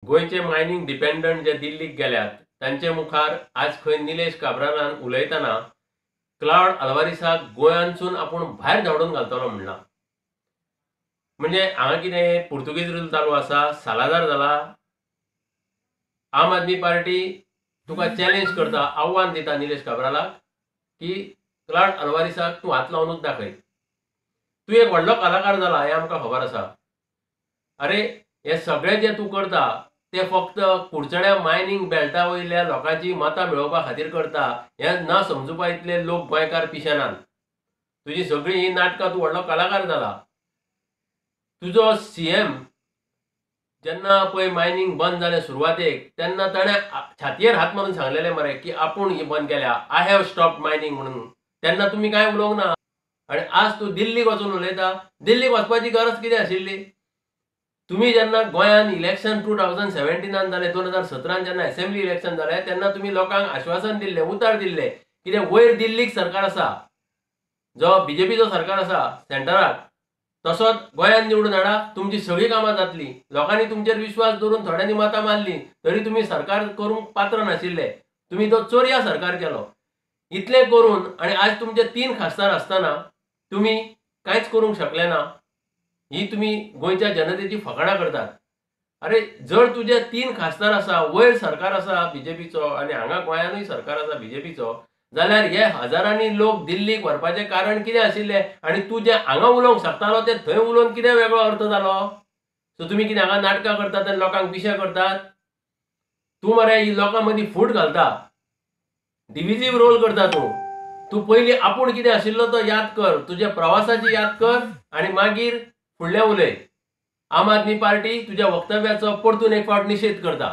गोयचे mining dependent जे दिल्लीक गेल्यात तांचे मुखार आज खंय निलेश काब्रालान उलयतना क्लाउड आल्वारिसाक गोंयांतसून आपूण भायर धांवडून घालतलो म्हणला. म्हणजे हांगा कितें पुर्तुगीज रूल चालू आसा, सालादार जाला. आम आदमी पार्टी तुका चॅलेंज करता, आव्हान दिता निलेश काब्रालाक की क्लाउड आल्वारिसाक तूं हात लावनूच दाखय. तूं एक व्हडलो कलाकार जाला हें आमकां खबर आसा. अरे हे सगळें जे तूं करता ते फक्त कुडचड्या मायनिंग बेल्टा वयल्या लोकांची मतां मेळोवपा खातीर करता हें न समजुपा इतले लोक गोंयकार पिशेनात. तुजी सगळीं ही नाटकां, तूं व्हडलो कलाकार जाला. तुजो सीएम जेन्ना पळय मायनिंग बंद जालें सुरवातेक तेन्ना ताणें छातयेर हात मारून सांगलेलें मरे की आपूण ही बंद केल्या, आय हॅव स्टॉप मायनिंग म्हणून. तेन्ना तुमी कांय उलोवंक ना. आनी आज तूं दिल्लीक वचून उलयता. दिल्लीक वचपाची गरज कितें आशिल्ली? तुम्ही जेन्ना गोंयांत इलेक्शन 2017 जालें, 2017 जेन्ना असेंब्ली इलेक्शन जालें तेन्ना तुम्ही लोकांक आश्वासन दिल्लें, उतर दिल्लें कितें वयर दिल्लीक सरकार आसा, जो बीजेपीचो सरकार आसा सेंटराक, तसोच गोंयांत निवडून हाडा, तुमची सगळीं कामां जातली. लोकांनी तुमचेर विश्वास दवरून थोड्यांनी मतां मारली तरी तुम्ही सरकार करूंक पात्र नाशिल्ले. तुम्ही तो चोरया सरकार केलो. इतलें करून आनी आज तुमचे 3 खासदार आसतना तुम्ही कांयच करूंक शकले ना. ही तुम्ही गोंयच्या जनतेची फकाणां करतात. अरे जर तुझे 3 खासदार आसा, वयर सरकार आसा बीजेपीचो आनी हांगा गोंयानूय सरकार आसा बीजेपीचो, जाल्यार हे हजारांनी लोक दिल्लीक व्हरपाचें कारण कितें आशिल्लें? आनी तूं जे हांगा उलोवंक शकतालो ते थंय उलोवन कितें वेगळो अर्थ जालो? सो तुमी कितें हांगा नाटकां करतात आनी लोकांक पिशे करतात? तूं मरे ही लोकां मदीं फूट घालता, डिव्हिजीव रोल करता. तूं पयलीं आपूण कितें आशिल्लो तो याद कर, तुज्या प्रवासाची याद कर आनी मागीर फुडलें उलय. आम आदमी पार्टी तुज्या वक्तव्याचो परतून एक फावट निशेध करता.